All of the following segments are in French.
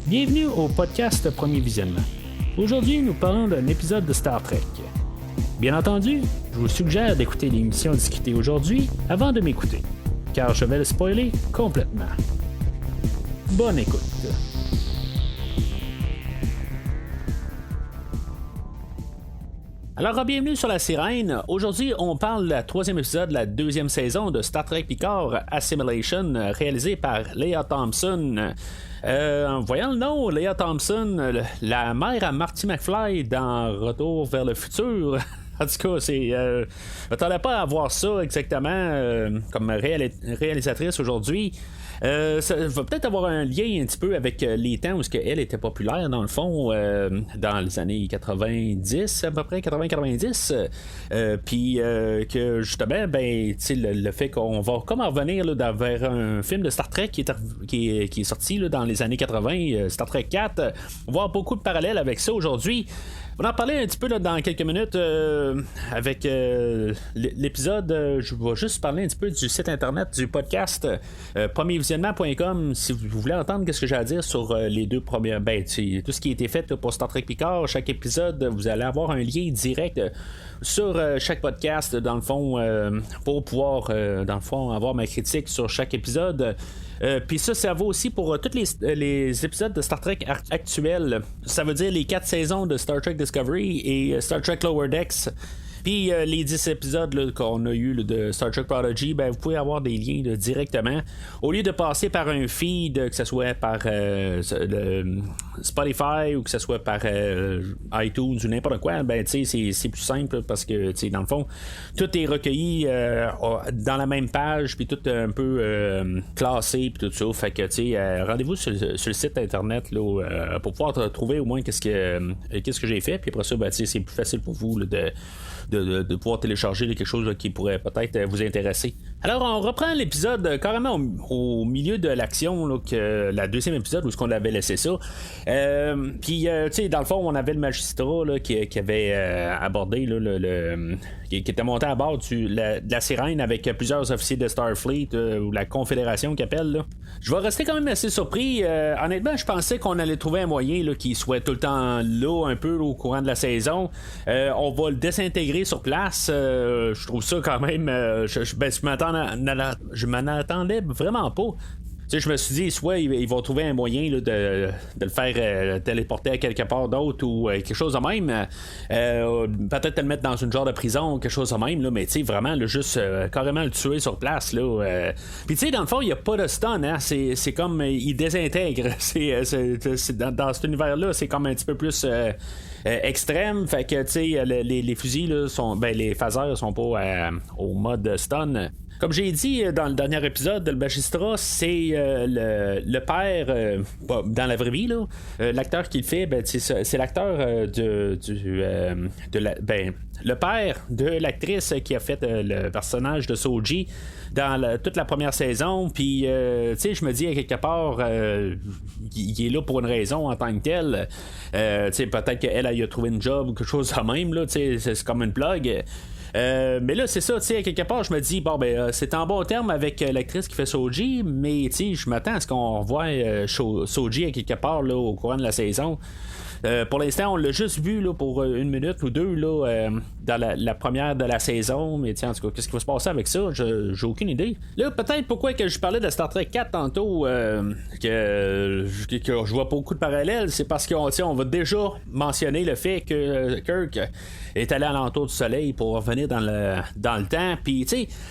Bienvenue au podcast Premier Visionnement. Aujourd'hui, nous parlons d'un épisode de Star Trek. Bien entendu, je vous suggère d'écouter l'émission discutée aujourd'hui avant de m'écouter, car je vais le spoiler complètement. Bonne écoute. Alors, bienvenue sur La Sirène. Aujourd'hui, on parle de la troisième épisode de la deuxième saison de Star Trek Picard, Assimilation, réalisé par Leah Thompson. Voyons le nom, Leah Thompson, la mère à Marty McFly dans Retour vers le futur. En tout cas, je m'attendais pas à voir ça exactement comme réalisatrice aujourd'hui. Ça va peut-être avoir un lien un petit peu avec les temps où elle était populaire dans le fond dans les années 90 à peu près 80-90 puis que justement le fait qu'on va comme revenir là, vers un film de Star Trek qui est sorti là, dans les années 80, Star Trek 4, on va avoir beaucoup de parallèles avec ça aujourd'hui. On va en parler un petit peu là, dans quelques minutes avec l'épisode. Je vais juste parler un petit peu du site internet du podcast premiervisionnement.com si vous voulez entendre ce que j'ai à dire sur les deux premières. Tout ce qui a été fait là, pour Star Trek Picard, chaque épisode, vous allez avoir un lien direct sur chaque podcast, dans le fond, pour pouvoir, dans le fond, avoir ma critique sur chaque épisode. Puis ça vaut aussi pour tous les épisodes de Star Trek actuels. Ça veut dire les 4 saisons de Star Trek Discovery et Star Trek Lower Decks. Puis les 10 épisodes là, qu'on a eu là, de Star Trek Prodigy, vous pouvez avoir des liens là, directement. Au lieu de passer par un feed, que ce soit par Spotify ou que ce soit par iTunes ou n'importe quoi, c'est plus simple parce que dans le fond, tout est recueilli dans la même page, puis tout un peu classé, puis tout ça. Fait que rendez-vous sur le site internet là, pour pouvoir trouver au moins qu'est-ce que j'ai fait. Puis après ça, c'est plus facile pour vous là, de pouvoir télécharger quelque chose là, qui pourrait peut-être vous intéresser. Alors, on reprend l'épisode carrément au milieu de l'action, là, que la deuxième épisode où on avait laissé ça. Puis, dans le fond, on avait le magistrat là, qui avait abordé là, qui était monté à bord de la Sirène avec plusieurs officiers de Starfleet ou la Confédération qu'ils appellent. Là. Je vais rester quand même assez surpris. Honnêtement, je pensais qu'on allait trouver un moyen là, qui soit tout le temps là, un peu là, au courant de la saison. On va le désintégrer sur place. Je trouve ça quand même. Je m'en attendais vraiment pas. Je me suis dit, soit ils vont trouver un moyen là, de le faire téléporter à quelque part d'autre ou quelque chose de même. Peut-être le mettre dans une genre de prison ou quelque chose de même. Là, mais vraiment, là, juste carrément le tuer sur place. Puis dans le fond, il n'y a pas de stun. Hein? C'est comme il désintègre. Dans cet univers-là, c'est comme un petit peu plus extrême. Fait que les fusils là, sont. Les phasers sont pas au mode stun. Comme j'ai dit dans le dernier épisode, le magistrat, c'est le père, dans la vraie vie, là, l'acteur qui le fait, c'est l'acteur le père de l'actrice qui a fait le personnage de Soji dans toute la première saison. Puis, je me dis à quelque part, il est là pour une raison en tant que tel. Peut-être qu'elle a trouvé une job ou quelque chose de même, là, c'est comme une blague. Mais là, c'est ça, à quelque part, je me dis, c'est en bon terme avec l'actrice qui fait Soji, mais je m'attends à ce qu'on revoie Soji à quelque part là, au courant de la saison. Pour l'instant, on l'a juste vu là, pour une minute ou deux là, dans la première de la saison. Mais en tout cas, qu'est-ce qui va se passer avec ça? J'ai aucune idée. Là, peut-être pourquoi que je parlais de Star Trek 4 tantôt, que je vois beaucoup de parallèles, c'est parce qu'on va déjà mentionner le fait que Kirk est allé à l'entour du soleil pour revenir dans le temps. Puis,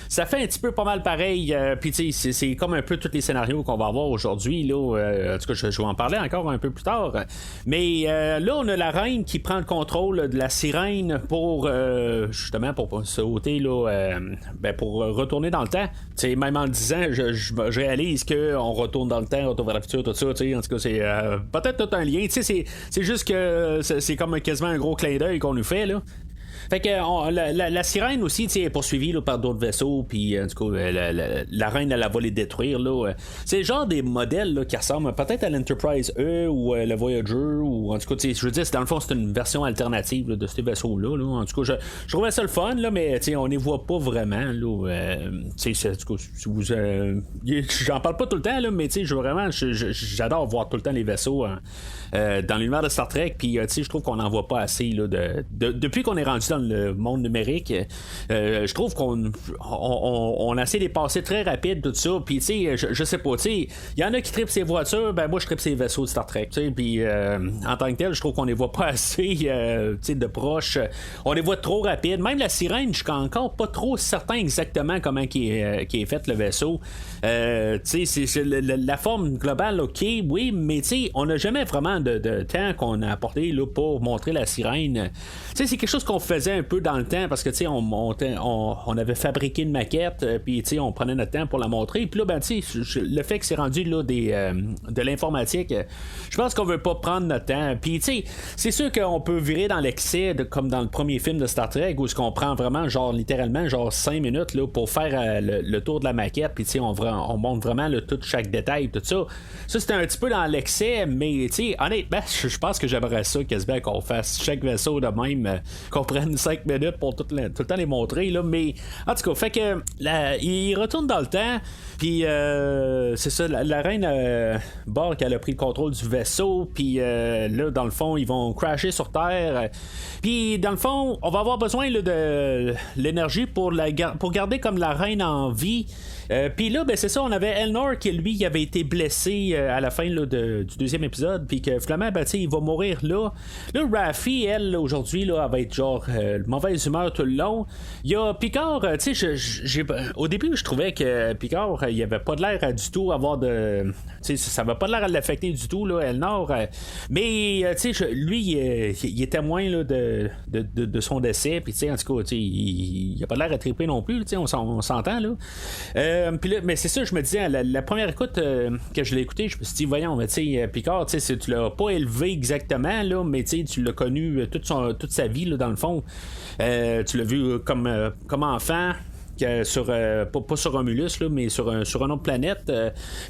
ça fait un petit peu pas mal pareil. Puis, c'est comme un peu tous les scénarios qu'on va avoir aujourd'hui. Là, en tout cas, je vais en parler encore un peu plus tard. Mais là, on a la reine qui prend le contrôle de la sirène pour justement pour sauter là, pour retourner dans le temps. Même en le disant, je réalise qu'on retourne dans le temps, retourne vers le futur, tout ça. En tout cas, c'est peut-être tout un lien. C'est juste que c'est comme quasiment un gros clin d'œil qu'on nous fait là. Fait que la sirène aussi est poursuivie là, par d'autres vaisseaux, puis en tout cas, la reine elle va les détruire. Là. C'est le genre des modèles là, qui ressemblent peut-être à l'Enterprise E ou le Voyager, ou en tout cas, je veux dire, dans le fond, c'est une version alternative là, de ces vaisseaux-là. Là. En tout cas, je trouvais ça le fun, là, mais on les voit pas vraiment. Là, en tout cas, si vous, j'en parle pas tout le temps, là, mais j'adore voir tout le temps les vaisseaux dans l'univers de Star Trek, puis je trouve qu'on n'en voit pas assez là, depuis qu'on est rendu dans le monde numérique. Je trouve qu'on essaie de passer très rapide tout ça, puis je sais pas, il y en a qui trippent ces voitures, ben moi je trippe ces vaisseaux de Star Trek, puis en tant que tel je trouve qu'on les voit pas assez de proche, on les voit trop rapide, même la sirène je suis encore pas trop certain exactement comment qui est fait le vaisseau. C'est la forme globale, ok, oui, mais on n'a jamais vraiment de temps qu'on a apporté là, pour montrer la sirène. C'est quelque chose qu'on faisait un peu dans le temps parce que on avait fabriqué une maquette, puis on prenait notre temps pour la montrer, puis là le fait que c'est rendu là de l'informatique, je pense qu'on veut pas prendre notre temps, puis c'est sûr qu'on peut virer dans l'excès comme dans le premier film de Star Trek où ce qu'on prend vraiment littéralement 5 minutes là, pour faire le tour de la maquette, puis on montre vraiment tout chaque détail, tout ça c'était un petit peu dans l'excès, mais honnêtement je pense que j'aimerais ça quasiment qu'on fasse chaque vaisseau de même, qu'on prenne 5 minutes pour tout le temps les montrer là, mais en tout cas fait que il retourne dans le temps, puis c'est ça, la reine Borg elle a pris le contrôle du vaisseau, puis là dans le fond ils vont crasher sur Terre, puis dans le fond on va avoir besoin là, de l'énergie pour garder comme la reine en vie. Puis là, c'est ça, on avait Elnor qui lui il avait été blessé à la fin là, du deuxième épisode, puis que finalement il va mourir là. Là, Raffi, elle aujourd'hui là, elle va être genre mauvaise humeur tout le long. Il y a Picard, au début je trouvais que Picard il avait pas de l'air du tout avoir de, ça avait pas de l'air à l'affecter du tout là, Elnor, mais lui il est témoin là, de son décès, puis en tout cas il a pas de l'air à triper non plus, on s'entend là. Puis là, mais c'est ça, je me disais, la première écoute que je l'ai écouté, je me suis dit, voyons, Picard, tu l'as pas élevé exactement, là, mais tu l'as connu toute sa vie, là, dans le fond. Tu l'as vu comme enfant. Sur pas sur Romulus là, mais sur une autre planète,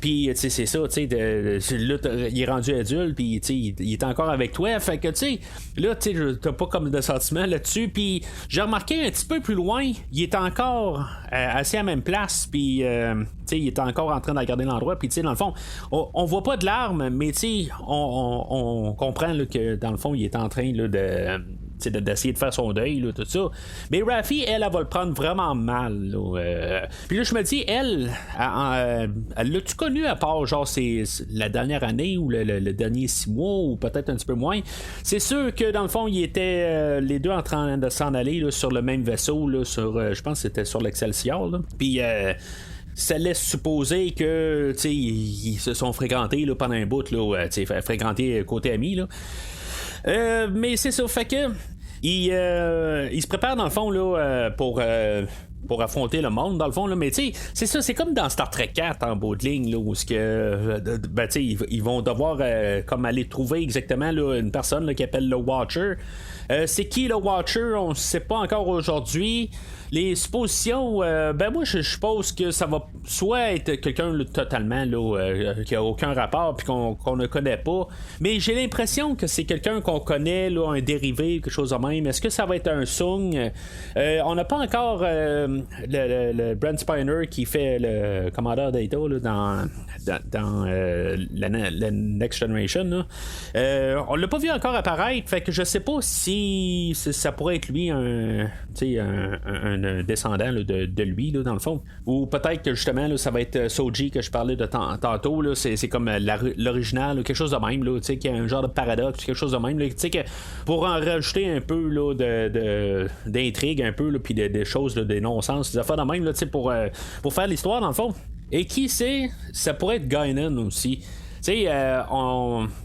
puis c'est ça, là il est rendu adulte, puis il est encore avec toi, fait que là t'as pas comme de sentiment là-dessus, puis j'ai remarqué un petit peu plus loin il est encore assis à la même place, puis il est encore en train de regarder l'endroit, puis dans le fond on voit pas de larmes, mais on comprend là, que dans le fond il est en train là, d'essayer de faire son deuil, là, tout ça. Mais Raffi, elle va le prendre vraiment mal. Puis là, je me dis, elle l'a-tu connu à part, genre, c'est la dernière année ou le dernier 6 mois ou peut-être un petit peu moins? C'est sûr que dans le fond, ils étaient les deux en train de s'en aller là, sur le même vaisseau, là, je pense que c'était sur l'Excelsior. Puis ça laisse supposer que ils se sont fréquentés là, pendant un bout, là, fréquentés côté ami. Là. Mais c'est ça, fait que il se prépare dans le fond là, pour affronter le monde dans le fond là, mais tu sais c'est ça, c'est comme dans Star Trek 4 en bout de ligne là, où ils vont devoir comme aller trouver exactement là, une personne là, qui appelle le Watcher. C'est qui le Watcher, on ne sait pas encore aujourd'hui. Les suppositions, moi je suppose que ça va soit être quelqu'un là, totalement là, qui a aucun rapport puis qu'on ne connaît pas, mais j'ai l'impression que c'est quelqu'un qu'on connaît là, un dérivé, quelque chose de même. Est-ce que ça va être un Sung? On n'a pas encore le Brent Spiner qui fait le commandeur Data là, dans la Next Generation là. On l'a pas vu encore apparaître, fait que je sais pas si ça pourrait être lui un descendant là, de lui là, dans le fond, ou peut-être que justement là, ça va être Soji que je parlais de tantôt là, c'est comme l'original, quelque chose de même là, qui a un genre de paradoxe, quelque chose de même là, que pour en rajouter un peu là, d'intrigue un peu, puis des choses là, des non-sens, des affaires de même là, pour faire l'histoire dans le fond. Et qui sait, ça pourrait être Guinan aussi. sais,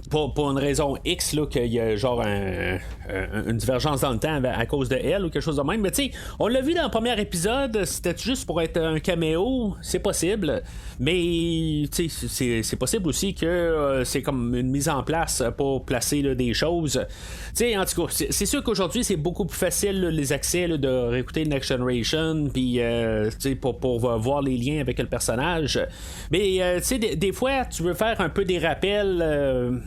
pour une raison X, là, qu'il y a genre une divergence dans le temps à cause de elle ou quelque chose de même. Mais tu sais, on l'a vu dans le premier épisode, c'était juste pour être un caméo, c'est possible. Mais tu sais, c'est possible aussi que c'est comme une mise en place pour placer là, des choses. Tu sais, en tout cas, c'est sûr qu'aujourd'hui, c'est beaucoup plus facile là, les accès là, de réécouter Next Generation, puis tu sais, pour voir les liens avec le personnage. Mais tu sais, des fois, tu veux faire un peu des rappels.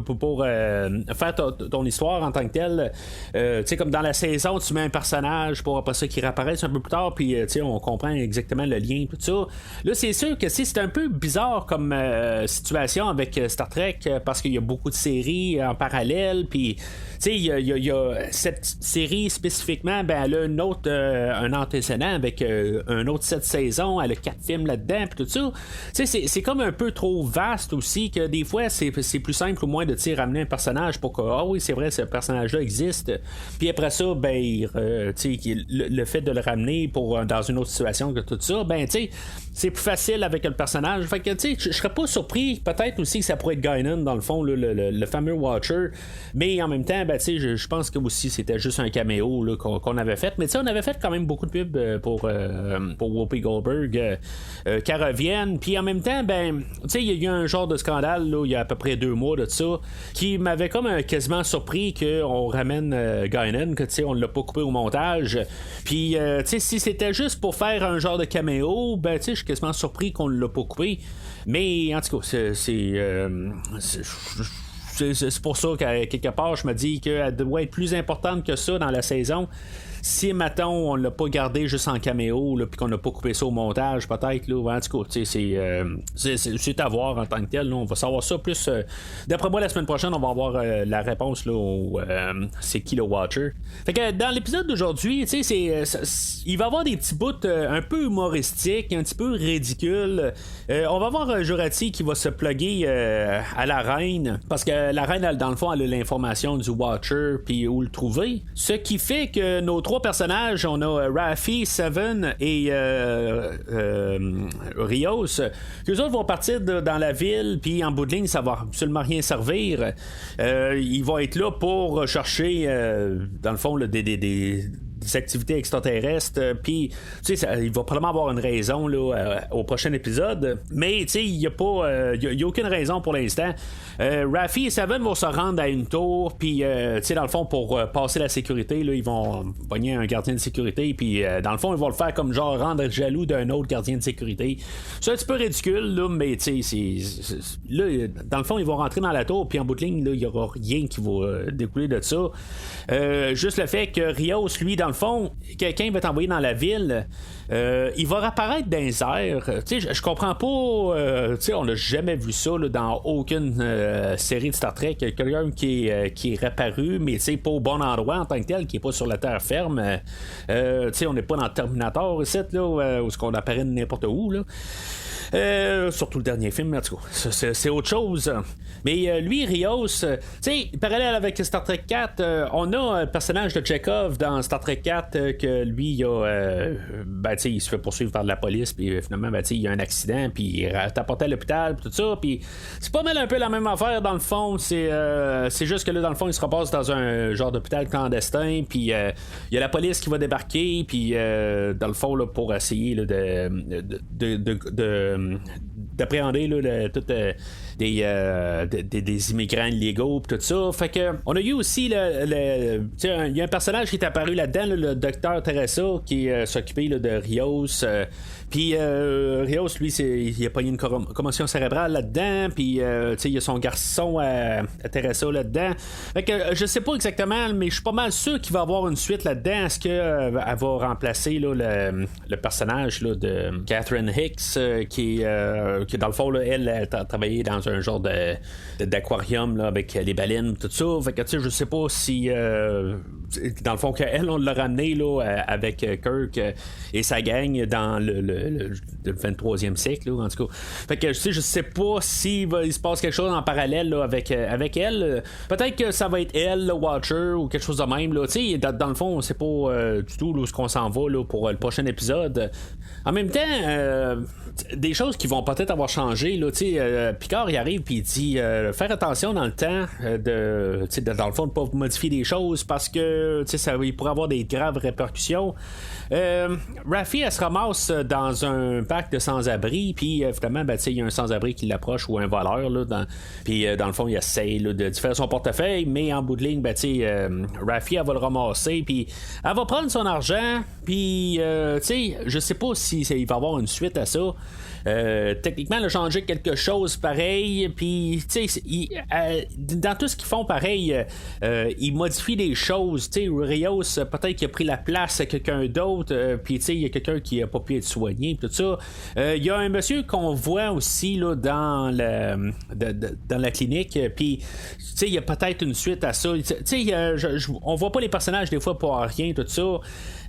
Pour faire ton histoire en tant que telle, tu sais, comme dans la saison, tu mets un personnage pour après ça qui réapparaisse un peu plus tard, puis tu sais, on comprend exactement le lien, tout ça. Là, c'est sûr que c'est un peu bizarre comme situation avec Star Trek parce qu'il y a beaucoup de séries en parallèle, puis tu sais, il y a cette série spécifiquement, ben elle a un antécédent avec un autre 7 saisons, elle a 4 films là-dedans, puis tout ça. Tu sais, c'est comme un peu trop vaste aussi que des fois, c'est plus simple ou moins de ramener un personnage pour que, oui, c'est vrai, ce personnage-là existe. Puis après ça, ben, le fait de le ramener dans une autre situation que tout ça, ben, tu sais, c'est plus facile avec le personnage. Fait que, tu sais, je serais pas surpris, peut-être aussi que ça pourrait être Guinan, dans le fond, le fameux Watcher. Mais en même temps, ben, tu sais, je pense que aussi c'était juste un caméo là, qu'on avait fait. Mais tu sais, on avait fait quand même beaucoup de pubs pour Whoopi Goldberg qu'elle revienne. Puis en même temps, ben, tu sais, il y a eu un genre de scandale là, il y a à peu près 2 mois de ça, qui m'avait comme quasiment surpris qu'on ramène Guinan, que tu sais, on l'a pas coupé au montage. Puis, tu sais, si c'était juste pour faire un genre de caméo, ben, tu sais, je suis quasiment surpris qu'on l'a pas coupé. Mais, en tout cas, c'est pour ça qu'à quelque part, je me dis qu'elle doit être plus importante que ça dans la saison. Si, mettons, on l'a pas gardé juste en caméo, puis qu'on n'a pas coupé ça au montage, peut-être, là, en tout cas, c'est à voir en tant que tel. Là, on va savoir ça plus. D'après moi, la semaine prochaine, on va avoir la réponse là, c'est qui le Watcher. Fait que dans l'épisode d'aujourd'hui, il va y avoir des petits bouts un peu humoristiques, un petit peu ridicules. On va voir Jurati qui va se plugger à la reine, parce que la reine, elle, dans le fond, elle a l'information du Watcher, puis où le trouver. Ce qui fait que nos 3 personnages, on a Raffi, Seven et Rios, qu'eux autres vont partir dans la ville, puis en bout de ligne, ça va absolument rien servir. Ils vont être là pour chercher, dans le fond, des activités extraterrestres, puis tu sais, il va probablement avoir une raison là, au prochain épisode, mais tu sais, il n'y a pas il y a aucune raison pour l'instant. Raffi et Seven vont se rendre à une tour, puis tu sais, dans le fond, pour passer la sécurité là, ils vont pogner un gardien de sécurité, puis dans le fond, ils vont le faire comme genre rendre jaloux d'un autre gardien de sécurité. C'est un petit peu ridicule là, mais tu sais, là, dans le fond, ils vont rentrer dans la tour, puis en bout de ligne, il n'y aura rien qui va découler de ça. Juste le fait que Rios, lui, dans le fond, quelqu'un va t'envoyer dans la ville, il va réapparaître dans les airs. Tu sais, je comprends pas, tu sais, on n'a jamais vu ça là, dans aucune série de Star Trek. Quelqu'un qui est réapparu, mais tu sais, pas au bon endroit en tant que tel, qui est pas sur la terre ferme. Tu sais, on n'est pas dans Terminator ici, là, où est-ce qu'on apparaît n'importe où, là. Surtout le dernier film, en tout cas, c'est autre chose. Mais lui, Rios, tu sais, parallèle avec Star Trek 4, on a un personnage de Chekhov dans Star Trek 4 que lui, il se fait poursuivre par la police, puis finalement, il y a un accident, puis il est apporté à l'hôpital, puis tout ça, puis c'est pas mal un peu la même affaire dans le fond. C'est juste que là, dans le fond, il se repasse dans un genre d'hôpital clandestin, puis il y a la police qui va débarquer, puis dans le fond, là, pour essayer là, d'appréhender là, tout des immigrants illégaux pis tout ça. Fait que on a eu aussi il y a un personnage qui est apparu là-dedans, là, le docteur Teresa qui s'occupait de Rios. Puis Rios, lui, il a pogné une commotion cérébrale là-dedans. Puis il y a son garçon à Teresa là-dedans. Fait que je sais pas exactement, mais je suis pas mal sûr qu'il va y avoir une suite là-dedans. Est-ce qu'elle va remplacer là, le personnage là, de Catherine Hicks qui dans le fond, là, elle a travaillé dans un genre d'aquarium là, avec les baleines tout ça. Fait que je sais pas si dans le fond, qu'elle, on l'a ramené là, avec Kirk et sa gang dans le 23e siècle, là, en tout cas. Fait que je sais pas s'il se passe quelque chose en parallèle là, avec elle. Peut-être que ça va être elle, le Watcher, ou quelque chose de même. Là. Dans le fond, c'est pas du tout où ce qu'on s'en va là, pour le prochain épisode. En même temps, des choses qui vont peut-être avoir changé. Là, Picard il arrive et il dit faire attention dans le temps dans le fond de pas modifier des choses parce que il pourrait avoir des graves répercussions. Raffi elle se ramasse dans un parc de sans-abri puis finalement il y a un sans-abri qui l'approche ou un voleur là, puis dans le fond il essaie là, de faire son portefeuille mais en bout de ligne Raffi elle va le ramasser puis elle va prendre son argent puis je sais pas si il va y avoir une suite à ça. Techniquement, elle a changé quelque chose pareil, puis dans tout ce qu'ils font pareil, ils modifient des choses. Rios, peut-être qu'il a pris la place à quelqu'un d'autre, puis il y a quelqu'un qui a pas pu être soigné, tout ça. Il y a un monsieur qu'on voit aussi là, dans la clinique, puis il y a peut-être une suite à ça. On voit pas les personnages des fois pour rien, tout ça.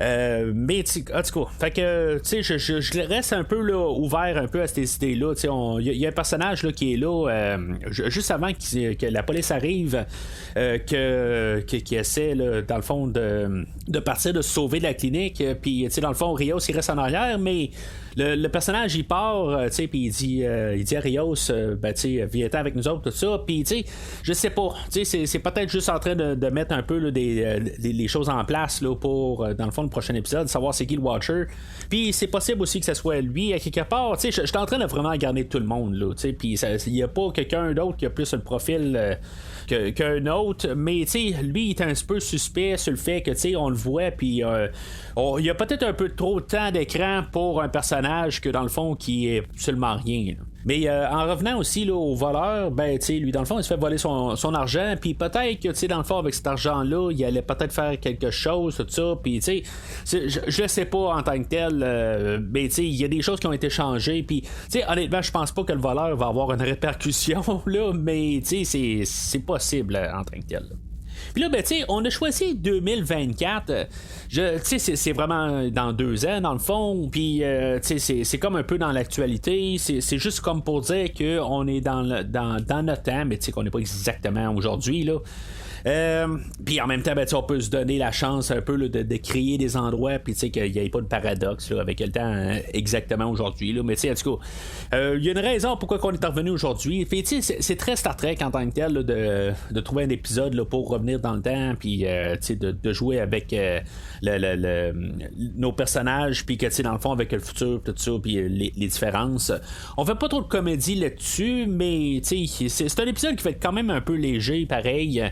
Mais en tout cas, fait que je reste un peu là, ouvert un peu à ces idées-là. Il y a un personnage là, qui est là juste avant que la police arrive, qui essaie là, dans le fond de partir, de se sauver de la clinique. Puis dans le fond, Rios il reste en arrière, mais le personnage il part, puis il dit à Rios, viens avec nous autres, tout ça. Puis je sais pas, c'est peut-être juste en train de mettre un peu là, les choses en place là, pour dans le fond le prochain épisode, savoir c'est qui le Watcher. Puis c'est possible aussi que ce soit lui à quelque part. Je suis en train de vraiment garder tout le monde là, puis il n'y a pas quelqu'un d'autre qui a plus le profil qu'un autre, mais lui il est un peu suspect sur le fait que on le voit, puis il y a peut-être un peu trop de temps d'écran pour un personnage que dans le fond qui est absolument rien là. Mais en revenant aussi là, au voleur, lui dans le fond il se fait voler son argent, puis peut-être que dans le fond avec cet argent là il allait peut-être faire quelque chose, tout ça, puis je sais pas en tant que tel, mais il y a des choses qui ont été changées, puis honnêtement je pense pas que le voleur va avoir une répercussion là, mais c'est possible en tant que tel là. Puis là, on a choisi 2024. C'est vraiment dans 2 ans, dans le fond. Puis, c'est comme un peu dans l'actualité. C'est juste comme pour dire qu'on est dans notre temps, mais qu'on n'est pas exactement aujourd'hui, là. Puis en même temps, on peut se donner la chance un peu là, de créer des endroits, puis qu'il n'y ait pas de paradoxe là, avec le temps exactement aujourd'hui. Là. Mais en tout cas, il y a une raison pourquoi on est revenu aujourd'hui. Puis c'est très Star Trek en tant que tel là, de trouver un épisode là, pour revenir dans le temps, puis de jouer avec nos personnages, puis que dans le fond avec le futur, tout ça, puis les différences. On fait pas trop de comédie là-dessus, mais c'est un épisode qui fait quand même un peu léger, pareil.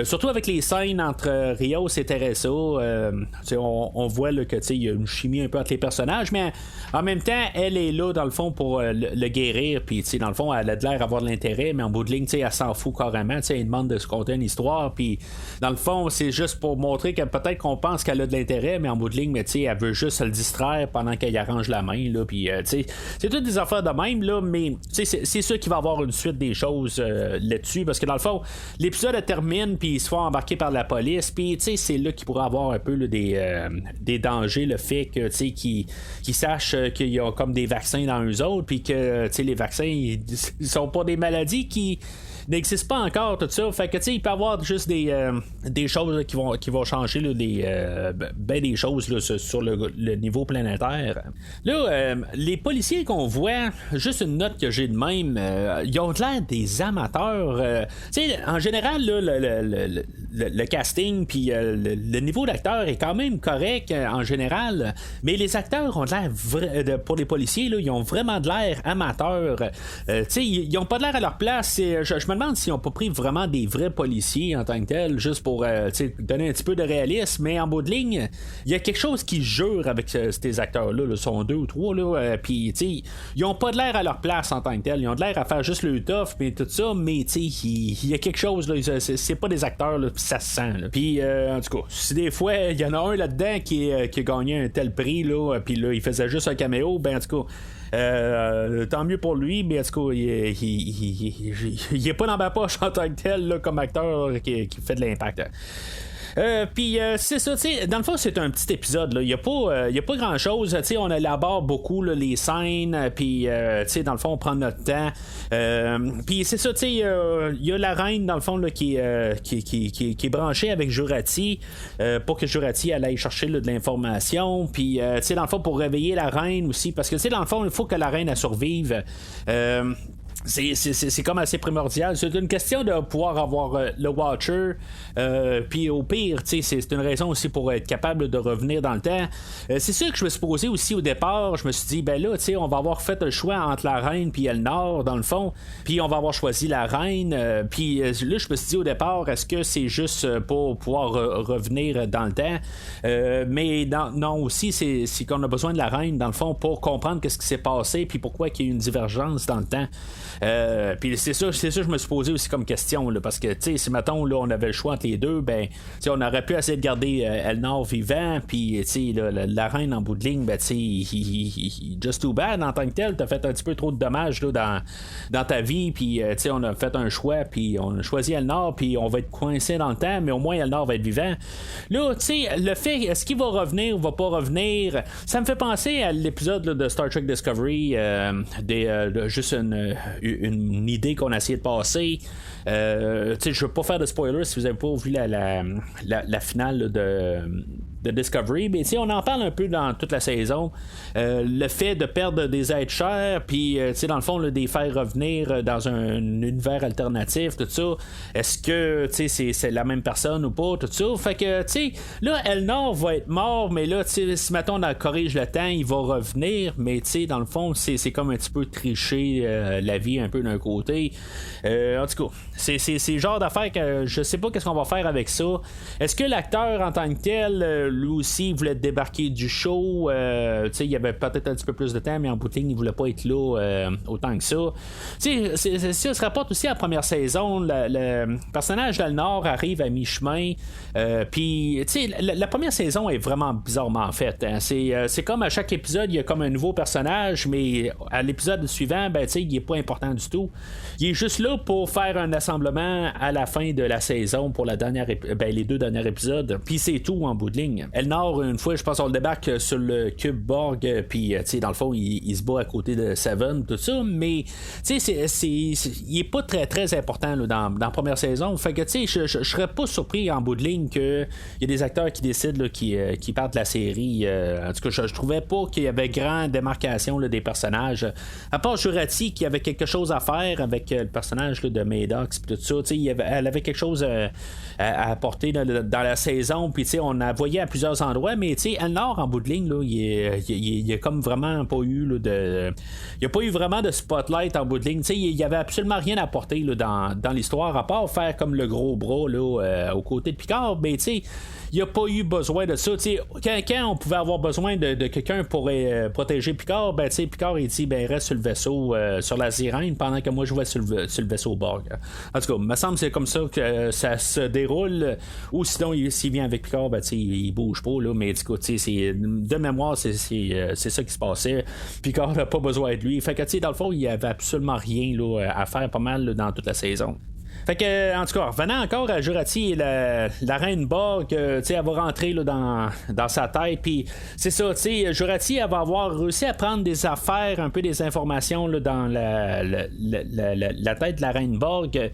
Surtout avec les scènes entre Rios et Teresa, on voit là, que il y a une chimie un peu entre les personnages, mais en même temps, elle est là dans le fond pour le guérir, puis dans le fond, elle a de l'air d'avoir de l'intérêt, mais en bout de ligne, elle s'en fout carrément, elle demande de se conter une histoire, puis dans le fond, c'est juste pour montrer que peut-être qu'on pense qu'elle a de l'intérêt, mais en bout de ligne, elle veut juste se le distraire pendant qu'elle arrange la main, là, puis c'est toutes des affaires de même, là, mais c'est sûr qu'il va y avoir une suite des choses là-dessus, parce que dans le fond, l'épisode termine, puis ils se font embarquer par la police, puis c'est là qu'il pourrait avoir un peu là, des dangers, le fait que qu'ils sachent qu'il y a comme des vaccins dans eux autres, puis que les vaccins ils sont pas des maladies qui n'existe pas encore, tout ça. Fait que il peut y avoir juste des choses là, qui vont changer là, des choses là, sur le niveau planétaire. Là, les policiers qu'on voit, juste une note que j'ai de même, ils ont l'air des amateurs. En général, là, le casting puis le niveau d'acteur est quand même correct en général, mais les acteurs ont l'air pour les policiers, là, ils ont vraiment de l'air amateurs. Ils ont pas de l'air à leur place. Je me demande s'ils n'ont pas pris vraiment des vrais policiers en tant que tels, juste pour donner un petit peu de réalisme, mais en bout de ligne, il y a quelque chose qui jure avec ces acteurs-là, là, sont 2 ou 3, puis ils ont pas de l'air à leur place en tant que tels, ils ont de l'air à faire juste le tough, mais tout ça, mais il y a quelque chose, là, c'est pas des acteurs, là, ça se sent. Puis en tout cas, si des fois, il y en a un là-dedans qui a gagné un tel prix, là, puis là, il faisait juste un caméo, ben en tout cas, tant mieux pour lui, mais en tout cas, il est pas dans ma poche en tant que tel là, comme acteur qui fait de l'impact. Puis c'est ça, dans le fond, c'est un petit épisode. Il n'y a pas grand-chose. On élabore beaucoup là, les scènes, puis dans le fond, on prend notre temps. Puis c'est ça, il y a la reine, dans le fond, là, qui est branchée avec Jurati pour que Jurati aille chercher là, de l'information. Puis, dans le fond, pour réveiller la reine aussi, parce que dans le fond, il faut que la reine elle survive. C'est comme assez primordial. C'est une question de pouvoir avoir le Watcher. Puis au pire, c'est une raison aussi pour être capable de revenir dans le temps. C'est sûr que je me suis posé aussi au départ. Je me suis dit, ben là, on va avoir fait le choix entre la reine puis Elnor, dans le fond. Puis on va avoir choisi la reine. Puis là, je me suis dit au départ, est-ce que c'est juste pour pouvoir revenir dans le temps? Mais non, aussi, c'est qu'on a besoin de la reine, dans le fond, pour comprendre qu'est-ce qui s'est passé puis pourquoi il y a eu une divergence dans le temps. Puis c'est ça, je me suis posé aussi comme question, là, parce que si mettons là, on avait le choix entre les deux, ben on aurait pu essayer de garder Elnor vivant, puis la reine en bout de ligne, ben just too bad en tant que tel, t'as fait un petit peu trop de dommages là, dans ta vie, puis on a fait un choix, puis on a choisi Elnor, puis on va être coincé dans le temps, mais au moins Elnor va être vivant. Là, le fait, est-ce qu'il va revenir ou va pas revenir, ça me fait penser à l'épisode là, de Star Trek Discovery, juste une idée qu'on a essayé de passer. Je veux pas faire de spoilers si vous avez pas vu la finale là, de Discovery, mais on en parle un peu dans toute la saison. Le fait de perdre des êtres chers, puis dans le fond, là, de les faire revenir dans un univers alternatif, tout ça. Est-ce que c'est la même personne ou pas, tout ça? Fait que, là, Elnor va être mort, mais là, si mettons, on corrige le temps, il va revenir, mais dans le fond, c'est comme un petit peu tricher la vie un peu d'un côté. En tout cas, c'est le genre d'affaire que je sais pas qu'est-ce qu'on va faire avec ça. Est-ce que l'acteur en tant que tel, lui aussi, il voulait débarquer du show? Il y avait peut-être un petit peu plus de temps, mais en bout de ligne, il voulait pas être là autant que ça. Si on se rapporte aussi à la première saison, le personnage d'Elnor arrive à mi-chemin. Puis, la première saison est vraiment bizarrement faite. Hein. C'est comme à chaque épisode, il y a comme un nouveau personnage, mais à l'épisode suivant, il est pas important du tout. Il est juste là pour faire un assemblement à la fin de la saison pour la dernière les 2 derniers épisodes. Puis c'est tout en bout de ligne. Elnor, une fois, je pense on le débarque sur le cube Borg, puis dans le fond, il se bat à côté de Seven, tout ça, mais il est pas très très important là, dans la première saison. Fait que je serais pas surpris en bout de ligne qu'il y a des acteurs qui décident là, qui partent de la série. En tout cas, je trouvais pas qu'il y avait grande démarcation là, des personnages. À part Jurati qui avait quelque chose à faire avec le personnage là, de Maddox pis tout ça, elle avait quelque chose à apporter dans la saison, puis on la voyait à plusieurs endroits, mais Elnor en bout de ligne là, il a comme vraiment pas eu là, il n'y a pas eu vraiment de spotlight en bout de ligne. Il n'y avait absolument rien à apporter là, dans l'histoire, à part faire comme le gros bras là, aux côtés de Picard, mais il n'y a pas eu besoin de ça. Quand on pouvait avoir besoin de quelqu'un pour protéger Picard, Picard il dit reste sur le vaisseau, sur la sirène, pendant que moi je vais sur le vaisseau Borg. En tout cas, il me semble que c'est comme ça que ça se déroule. Ou sinon, s'il vient avec Picard, il bouge pas, là, mais du coup, de mémoire, c'est ça qui se passait. Picard n'a pas besoin de lui. Fait que dans le fond, il n'y avait absolument rien là, à faire pas mal là, dans toute la saison. Fait que, en tout cas, revenant encore à Jurati et la reine Borg, elle va rentrer là, dans sa tête, puis c'est ça, Jurati, elle va avoir réussi à prendre des affaires, un peu des informations là, dans la tête de la reine Borg.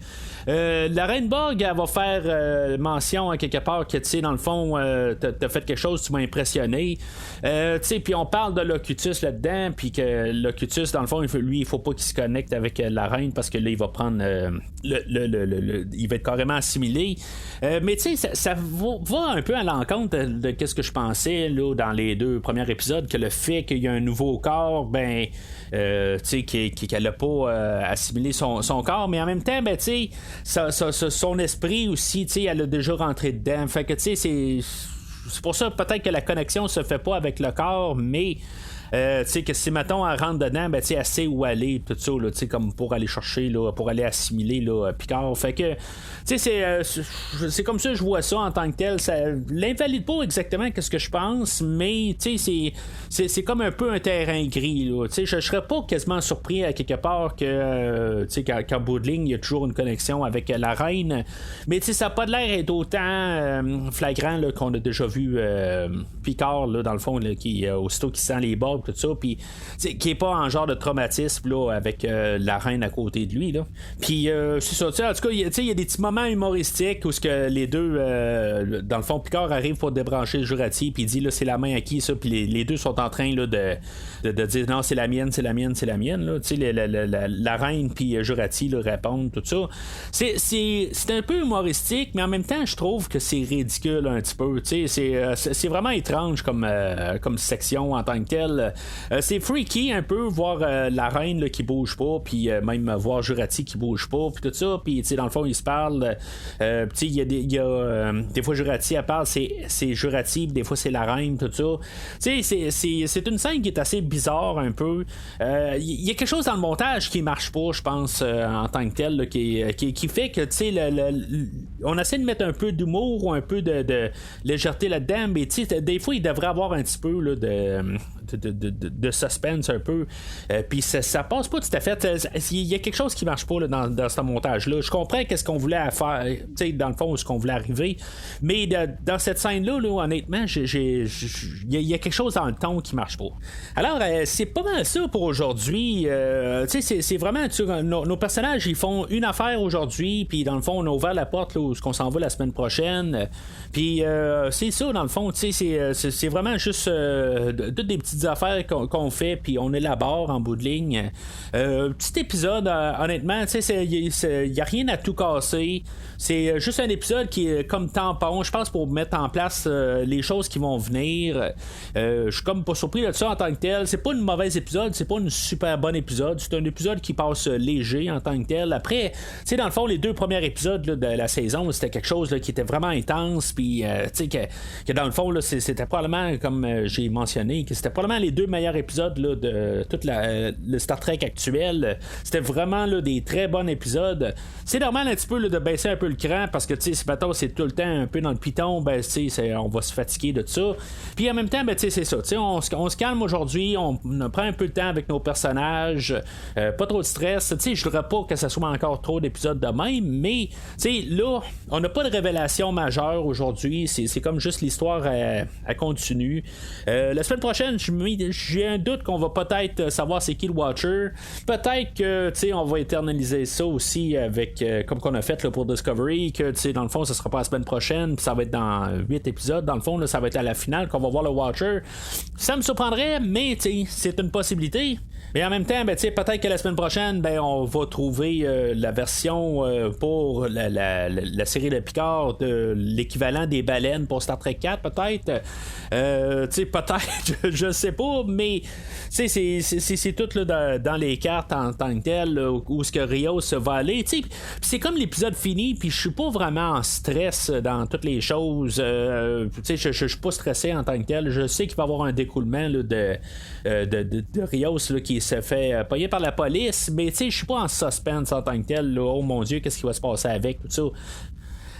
La reine Borg, elle va faire mention à quelque part que, dans le fond, t'as fait quelque chose, tu m'as impressionné. Puis on parle de Locutus là-dedans, puis que Locutus, dans le fond, lui, il faut pas qu'il se connecte avec la reine, parce que là, il va prendre il va être carrément assimilé. Mais tu sais, ça va un peu à l'encontre de ce que je pensais là, dans les 2 premiers épisodes, que le fait qu'il y a un nouveau corps, tu sais, qu'elle n'a pas assimilé son corps, mais en même temps, tu sais, son esprit aussi, tu sais, elle a déjà rentré dedans. Fait que tu sais, c'est pour ça peut-être que la connexion se fait pas avec le corps, mais que si mettons elle rentre dedans, ben elle sait où aller, tout ça, là, comme pour aller chercher, là, pour aller assimiler là, Picard. Fait que c'est comme ça que je vois ça en tant que tel. Ça l'invalide pas exactement ce que je pense, mais c'est comme un peu un terrain gris. Là. Je serais pas quasiment surpris à quelque part que qu'en bout de ligne, il y a toujours une connexion avec la reine. Mais ça n'a pas de l'air d'être autant flagrant là, qu'on a déjà vu Picard, là, dans le fond, là, qui aussitôt qui sent les bords, tout ça, puis qui est pas en genre de traumatisme là, avec la reine à côté de lui. Puis c'est ça, en tout cas, il y a des petits moments humoristiques où ce que les deux, dans le fond, Picard arrive pour débrancher le Jurati, puis il dit là, c'est la main à qui ça, puis les deux sont en train là, de dire non, c'est la mienne, c'est la mienne, c'est la mienne. Là. La reine puis Jurati là, répondent, tout ça. C'est un peu humoristique, mais en même temps, je trouve que c'est ridicule un petit peu. C'est vraiment étrange comme section en tant que telle. C'est freaky un peu voir la reine là, qui bouge pas, puis même voir Jurati qui bouge pas, puis tout ça. Puis dans le fond, ils se parlent. Il y a des fois Jurati elle parle, c'est Jurati, des fois c'est la reine, tout ça. C'est une scène qui est assez bizarre un peu. Il y a quelque chose dans le montage qui marche pas, je pense, en tant que tel, là, qui fait que on essaie de mettre un peu d'humour ou un peu de légèreté là-dedans, mais des fois il devrait avoir un petit peu là, de suspense un peu, puis ça passe pas tout à fait. Il y a quelque chose qui marche pas là, dans ce montage là. Je comprends qu'est-ce qu'on voulait faire, dans le fond, ce qu'on voulait arriver, mais dans cette scène là, honnêtement, il y a quelque chose dans le ton qui marche pas. Alors c'est pas mal ça pour aujourd'hui. C'est vraiment nos personnages, ils font une affaire aujourd'hui, puis dans le fond on a ouvert la porte là, où on s'en va la semaine prochaine, puis c'est ça dans le fond, c'est vraiment juste toutes des petites affaires qu'on fait, puis on élabore en bout de ligne. Petit épisode, honnêtement, il n'y a rien à tout casser. C'est juste un épisode qui est comme tampon, je pense, pour mettre en place les choses qui vont venir. Je suis comme pas surpris de ça en tant que tel. C'est pas une mauvaise épisode, c'est pas une super bonne épisode. C'est un épisode qui passe léger en tant que tel. Après, dans le fond, les 2 premiers épisodes là, de la saison, c'était quelque chose là, qui était vraiment intense, puis que dans le fond, là, c'était probablement, comme j'ai mentionné, que c'était probablement les 2 meilleurs épisodes là, de tout le Star Trek actuel. C'était vraiment là, des très bons épisodes. C'est normal un petit peu là, de baisser un peu le cran, parce que si maintenant c'est tout le temps un peu dans le piton, ben on va se fatiguer de ça. Puis en même temps, ben, c'est ça, on se calme aujourd'hui, on prend un peu le temps avec nos personnages, pas trop de stress. Je voudrais pas que ça soit encore trop d'épisodes de même, mais là, on n'a pas de révélation majeure aujourd'hui, c'est comme juste l'histoire elle continue. La semaine prochaine, j'ai un doute qu'on va peut-être savoir c'est qui le Watcher. Peut-être que on va éternaliser ça aussi avec comme qu'on a fait là, pour Discovery, que dans le fond ça sera pas la semaine prochaine, puis ça va être dans 8 épisodes, dans le fond là, ça va être à la finale qu'on va voir le Watcher. Ça me surprendrait, mais c'est une possibilité. Mais en même temps, peut-être que la semaine prochaine, on va trouver la version pour la série de Picard de l'équivalent des baleines pour Star Trek 4, peut-être. Peut-être, je sais pas, mais c'est tout là, dans les cartes en tant que tel, où ce que Rios va aller. C'est comme l'épisode fini, puis je suis pas vraiment en stress dans toutes les choses. Je suis pas stressé en tant que tel. Je sais qu'il va y avoir un découlement là, de Rios là, qui se fait pogner par la police, mais je suis pas en suspense en tant que tel. Là. Oh mon Dieu, qu'est-ce qui va se passer avec tout ça?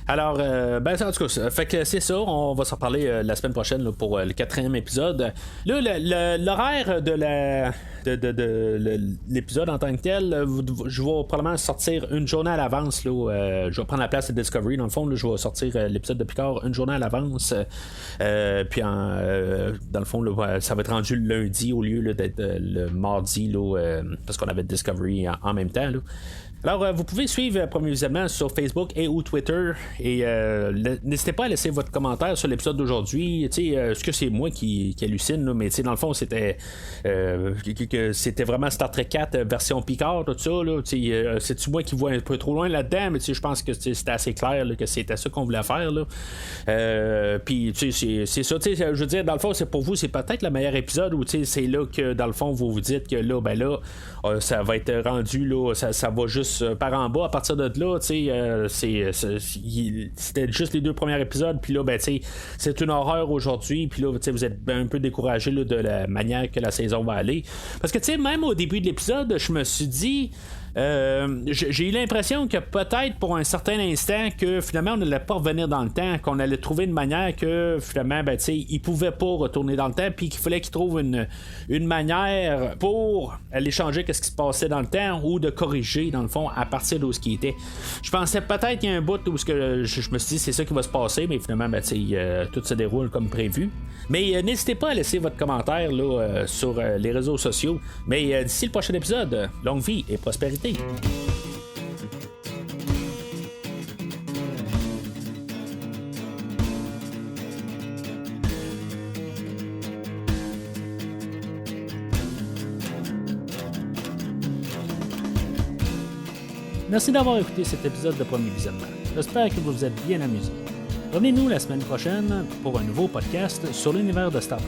Alors, en tout cas, fait que c'est ça, on va s'en reparler la semaine prochaine là, pour le 4e épisode. Là, l'horaire de l'épisode en tant que tel, je vais probablement sortir une journée à l'avance. Là, je vais prendre la place de Discovery. Dans le fond, là, je vais sortir l'épisode de Picard une journée à l'avance. Puis, dans le fond, là, ça va être rendu le lundi au lieu là, d'être le mardi, là, parce qu'on avait Discovery en même temps. Là. Alors, vous pouvez suivre précisément sur Facebook et ou Twitter, et n'hésitez pas à laisser votre commentaire sur l'épisode d'aujourd'hui. Est-ce que c'est moi qui hallucine, là, mais dans le fond, c'était c'était vraiment Star Trek 4 version Picard, tout ça. Là, c'est-tu moi qui vois un peu trop loin là-dedans, mais je pense que c'était assez clair là, que c'était ça qu'on voulait faire. Puis, c'est ça. Je veux dire, dans le fond, c'est pour vous, c'est peut-être le meilleur épisode où c'est là que, dans le fond, vous vous dites que là, ça va être rendu, là, ça va juste plus par en bas à partir de là. C'était juste les 2 premiers épisodes, puis là, ben, c'est une horreur aujourd'hui, puis là, vous êtes un peu découragé là, de la manière que la saison va aller. Parce que même au début de l'épisode, je me suis dit. J'ai eu l'impression que peut-être pour un certain instant que finalement on n'allait pas revenir dans le temps, qu'on allait trouver une manière que finalement il pouvait pas retourner dans le temps, puis qu'il fallait qu'il trouve une manière pour aller changer ce qui se passait dans le temps ou de corriger dans le fond à partir de ce qui était. Je pensais peut-être qu'il y a un bout où je me suis dit c'est ça qui va se passer, mais finalement tout se déroule comme prévu. Mais n'hésitez pas à laisser votre commentaire là, sur les réseaux sociaux. Mais d'ici le prochain épisode, longue vie et prospérité. Merci d'avoir écouté cet épisode de Premier Visionnement. J'espère que vous vous êtes bien amusés. Revenez-nous la semaine prochaine pour un nouveau podcast sur l'univers de Star Trek.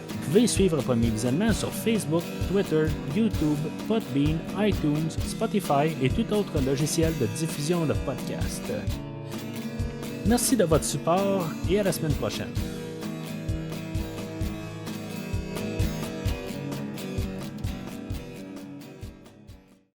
Vous pouvez suivre Premier Visionnement sur Facebook, Twitter, YouTube, Podbean, iTunes, Spotify et tout autre logiciel de diffusion de podcasts. Merci de votre support et à la semaine prochaine.